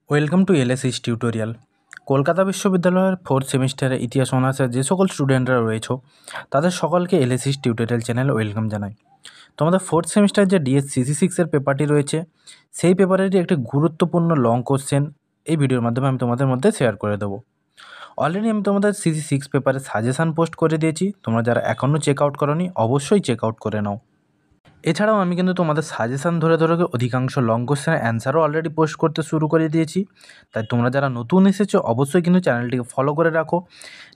Welcome to LSH tutorial. Kolkata বিশ্ববিদ্যালয়ের fourth সেমিস্টারে ইতিহাস অনার্সের যে সকল স্টুডেন্টরা রয়েছে তাদের সকলকে এলএসএইচ টিউটোরিয়াল চ্যানেলে ওয়েলকাম জানাই। তোমাদের ফোর্থ সেমিস্টার যে ডিএস সিসি6-এর পেপারটি রয়েছে সেই পেপারেরই একটি গুরুত্বপূর্ণ লং কোশ্চেন এই ভিডিওর মাধ্যমে আমি তোমাদের মধ্যে শেয়ার করে দেবো। অলরেডি আমি তোমাদের সিসি6 পেপারে সাজেশান পোস্ট করে দিয়েছি, তোমরা যারা এখনও চেক আউট করোনি অবশ্যই চেক আউট করে নাও। এছাড়াও আমি কিন্তু তোমাদের সাজেশান ধরে অধিকাংশ লং কোশ্চেনের অ্যান্সারও অলরেডি পোস্ট করতে শুরু করে দিয়েছি। তাই তোমরা যারা নতুন এসেছো অবশ্যই কিন্তু চ্যানেলটিকে ফলো করে রাখো।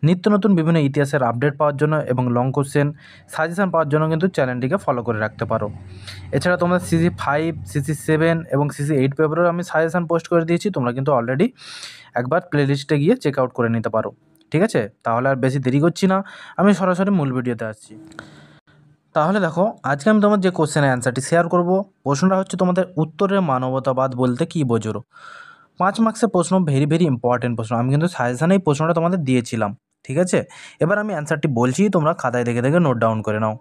নিত্য নতুন বিভিন্ন ইতিহাসের আপডেট পাওয়ার জন্য এবং লং কোশ্চেন সাজেশান পাওয়ার জন্য কিন্তু চ্যানেলটিকে ফলো করে রাখতে পারো। এছাড়া তোমরা সিসি5, সিসি7 এবং সিসি8 পেপারেও আমি সাজেশান পোস্ট করে দিয়েছি, তোমরা কিন্তু অলরেডি একবার প্লেলিস্টে গিয়ে চেক আউট করে নিতে পারো। ঠিক আছে, তাহলে আর বেশি দেরি করছি না, আমি সরাসরি মূল ভিডিওতে আসছি। তাহলে দেখো, আজকে আমি তোমার যে কোশ্চেনের অ্যান্সারটি শেয়ার করব, প্রশ্নটা হচ্ছে তোমাদের উত্তরের মানবতাবাদ বলতে কী বোঝো। 5 মার্কসের প্রশ্ন, ভেরি ইম্পর্টেন্ট প্রশ্ন। আমি কিন্তু সাজেশানে এই প্রশ্নটা তোমাদের দিয়েছিলাম। ঠিক আছে, এবার আমি অ্যান্সারটি বলছি, তোমরা খাতায় দেখে দেখে নোট ডাউন করে নাও।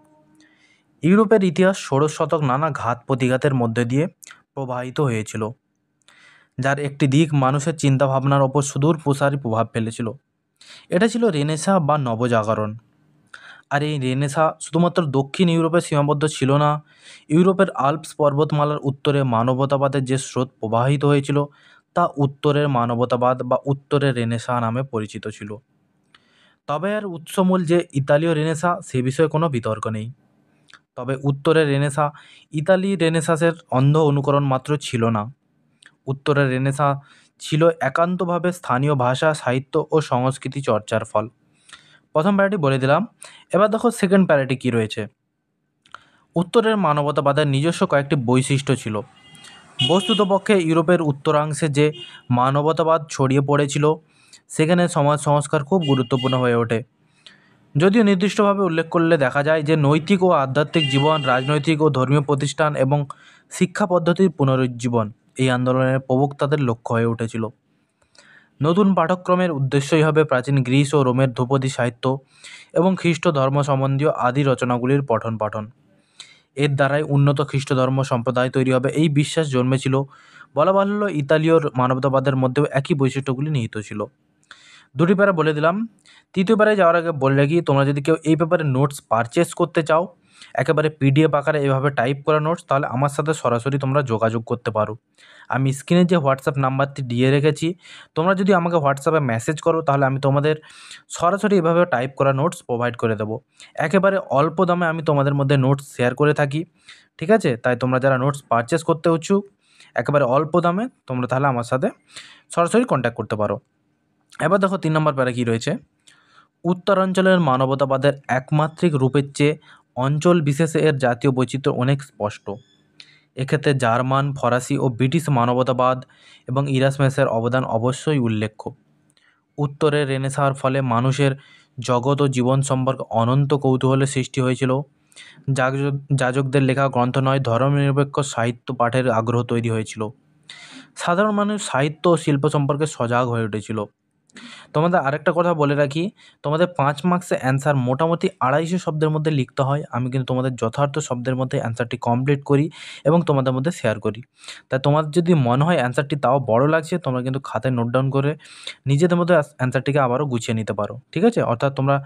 ইউরোপের ইতিহাস ষোড়শ শতক নানা ঘাত প্রতিঘাতের মধ্যে দিয়ে প্রবাহিত হয়েছিল, যার একটি দিক মানুষের চিন্তাভাবনার ওপর সুদূর প্রসারী প্রভাব ফেলেছিল। এটা ছিল রেনেসা বা নবজাগরণ। আর এই রেনেসা শুধুমাত্র দক্ষিণ ইউরোপে সীমাবদ্ধ ছিল না, ইউরোপের আল্পস পর্বতমালার উত্তরে মানবতাবাদের যে স্রোত প্রবাহিত হয়েছিল তা উত্তরের মানবতাবাদ বা উত্তরের রেনেসা নামে পরিচিত ছিল। তবে আর উৎসমূল যে ইতালীয় রেনেসা সে বিষয়ে কোনো বিতর্ক নেই। তবে উত্তরের রেনেসা ইতালি রেনেসাসের অন্ধ অনুকরণ মাত্র ছিল না, উত্তরের রেনেসা ছিল একান্তভাবে স্থানীয় ভাষা, সাহিত্য ও সংস্কৃতি চর্চার ফল। প্রথম প্যারাটি বলে দিলাম, এবার দেখো সেকেন্ড প্যারাটি কী রয়েছে। উত্তরের মানবতাবাদের নিজস্ব কয়েকটি বৈশিষ্ট্য ছিল। বস্তুতপক্ষে ইউরোপের উত্তরাংশে যে মানবতাবাদ ছড়িয়ে পড়েছিল সেখানে সমাজ সংস্কার খুব গুরুত্বপূর্ণ হয়ে ওঠে। যদিও নির্দিষ্টভাবে উল্লেখ করলে দেখা যায় যে নৈতিক ও আধ্যাত্মিক জীবন, রাজনৈতিক ও ধর্মীয় প্রতিষ্ঠান এবং শিক্ষা পদ্ধতির পুনরুজ্জীবন এই আন্দোলনের প্রবক্তাদের লক্ষ্য হয়ে উঠেছিল। নতুন পাঠ্যক্রমের উদ্দেশ্যই হবে প্রাচীন গ্রিস ও রোমের ধ্রুপদী সাহিত্য এবং খ্রিস্ট ধর্ম সম্বন্ধীয় আদি রচনাগুলির পঠন পাঠন। এর দ্বারাই উন্নত খ্রিস্ট ধর্ম সম্প্রদায় তৈরি হবে এই বিশ্বাস জন্মেছিল। বলা বাহুল্য ইতালীয় মানবতাবাদের মধ্যেও একই বৈশিষ্ট্যগুলি নিহিত ছিল। দুটি প্যারা বলে দিলাম। তৃতীয় প্যারায় যাওয়ার আগে বলে রাখি, তোমরা যদি কেউ এই ব্যাপারে নোটস পারচেস করতে চাও, একেবারে পিডিএফ আকারে এভাবে টাইপ করা নোটস, তাহলে আমার সাথে সরাসরি তোমরা যোগাযোগ করতে পারো। আমি স্ক্রিনে যে হোয়াটসঅ্যাপ নাম্বারটি দিয়ে রেখেছি, তোমরা যদি আমাকে হোয়াটসঅ্যাপে মেসেজ করো তাহলে আমি তোমাদের সরাসরি এভাবে টাইপ করা নোটস প্রোভাইড করে দেবো। একেবারে অল্প দামে আমি তোমাদের মধ্যে নোটস শেয়ার করে থাকি। ঠিক আছে, তাই তোমরা যারা নোটস পারচেস করতে ইচ্ছুক একেবারে অল্প দামে, তোমরা তাহলে আমার সাথে সরাসরি কন্ট্যাক্ট করতে পারো। এবার দেখো 3 নম্বর প্যারা কী রয়েছে। উত্তরাঞ্চলের মানবতাবাদের একমাত্রিক রূপের চেয়ে অঞ্চল বিশেষে এর জাতীয় বৈচিত্র্য অনেক স্পষ্ট। এক্ষেত্রে জার্মান, ফরাসি ও ব্রিটিশ মানবতাবাদ এবং ইরাসমাসের অবদান অবশ্যই উল্লেখ্য। উত্তরের রেনেসাঁর ফলে মানুষের জগৎ ও জীবন সম্পর্কে অনন্ত কৌতূহলের সৃষ্টি হয়েছিল। যাজকদের লেখা গ্রন্থ নয়, ধর্মনিরপেক্ষ সাহিত্য পাঠের আগ্রহ তৈরি হয়েছিল। সাধারণ মানুষ সাহিত্য ও শিল্প সম্পর্কে সজাগ হয়ে উঠেছিল। তোমাদের আরেকটা কথা বলে রাখি, তোমাদের 5 মার্কসের অ্যান্সার মোটামুটি 250 শব্দের মধ্যে লিখতে হয়। আমি কিন্তু তোমাদের যথার্থ শব্দের মধ্যে অ্যান্সারটি কমপ্লিট করি এবং তোমাদের মধ্যে শেয়ার করি। তাই তোমার যদি মনে হয় অ্যান্সারটি তাও বড় লাগছে, তোমরা কিন্তু খাতায় নোট ডাউন করে নিজেদের মধ্যে অ্যান্সারটিকে আবারও গুছিয়ে নিতে পারো। ঠিক আছে, অর্থাৎ তোমরা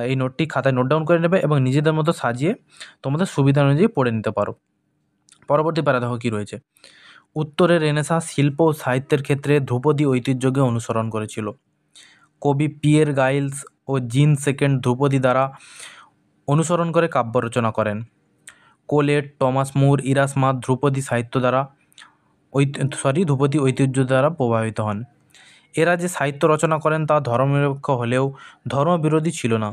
এই নোটটি খাতায় নোট ডাউন করে নেবে এবং নিজেদের মতো সাজিয়ে তোমাদের সুবিধা অনুযায়ী পড়ে নিতে পারো। পরবর্তী প্যারা দেখো কী রয়েছে। উত্তরের রেনেসাঁ শিল্প ও সাহিত্যের ক্ষেত্রে ধ্রুপদী ঐতিহ্যকে অনুসরণ করেছিল। কবি পিয়ের গাইলস ও জিন সেকেন্ড ধ্রুপদী দ্বারা অনুসরণ করে কাব্য রচনা করেন। কোলেট, টমাস মুর, ইরাসমাস ধ্রুপদী সাহিত্য দ্বারা ধ্রুপদী ঐতিহ্য দ্বারা প্রভাবিত হন। এরা যে সাহিত্য রচনা করেন তা ধর্মনিরপেক্ষ হলেও ধর্মবিরোধী ছিল না।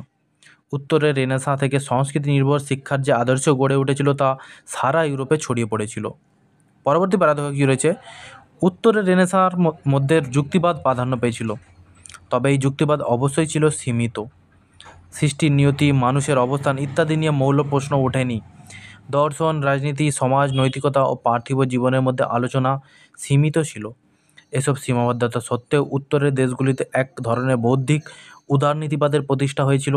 উত্তরের রেনেসাঁ থেকে সংস্কৃতি নির্ভর শিক্ষার যে আদর্শ গড়ে উঠেছিল তা সারা ইউরোপে ছড়িয়ে পড়েছিল। পরবর্তী প্যারাতে কী রয়েছে। উত্তরের রেনেসাঁর মধ্যে যুক্তিবাদ প্রাধান্য পেয়েছিল, তবে এই যুক্তিবাদ অবশ্যই ছিল সীমিত। সৃষ্টির নিয়তি, মানুষের অবস্থান ইত্যাদি নিয়ে মৌল প্রশ্ন ওঠেনি। দর্শন, রাজনীতি, সমাজ, নৈতিকতা ও পার্থিব জীবনের মধ্যে আলোচনা সীমিত ছিল। এসব সীমাবদ্ধতা সত্ত্বেও উত্তরের দেশগুলিতে এক ধরনের বৌদ্ধিক উদারনীতিবাদের প্রতিষ্ঠা হয়েছিল।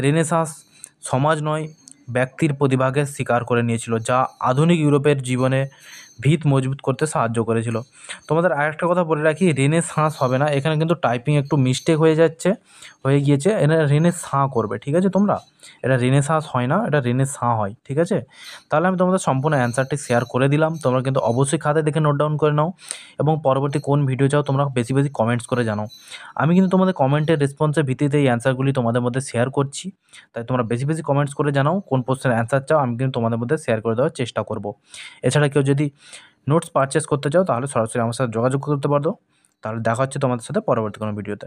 রেনেসাঁস সমাজ নয় ব্যক্তির প্রতিভাকে স্বীকার করে নিয়েছিল, যা আধুনিক ইউরোপের জীবনে ভিত মজবুত করতে সাহায্য করেছিল। তোমাদের আরেকটা কথা বলে রাখি, রেনেসাঁস হবে না, এখানে কিন্তু টাইপিং একটু মিস্টেক হয়ে গিয়েছে, এটা রেনেসাঁ করবে, ঠিক আছে তোমরা? এটা রেনেসাঁস হয় না, এটা রেনেসাঁ হয়, ঠিক আছে? তাহলে আমি তোমাদের সম্পূর্ণ অ্যান্সারটি শেয়ার করে দিলাম। তোমরা কিন্তু অবশ্যই খাতায় দেখে নোট ডাউন করে নাও এবং পরবর্তী কোন ভিডিও চাও তোমরা বেশি বেশি কমেন্টস করে জানাও। আমি কিন্তু তোমাদের কমেন্টের রেসপন্সের ভিত্তিতে এই অ্যান্সারগুলি তোমাদের মধ্যে শেয়ার করছি। তাই তোমরা বেশি বেশি কমেন্টস করে জানাও কোন প্রশ্নের অ্যান্সার চাও, আমি কিন্তু তোমাদের মধ্যে শেয়ার করে দেওয়ার চেষ্টা করব। এছাড়া কেউ যদি নোটস পারচেস করতে চাও তাহলে সরাসরি আমার সাথে যোগাযোগ করতে পারো। তাহলে দেখা হচ্ছে তোমাদের সাথে পরবর্তী কোনো ভিডিওতে।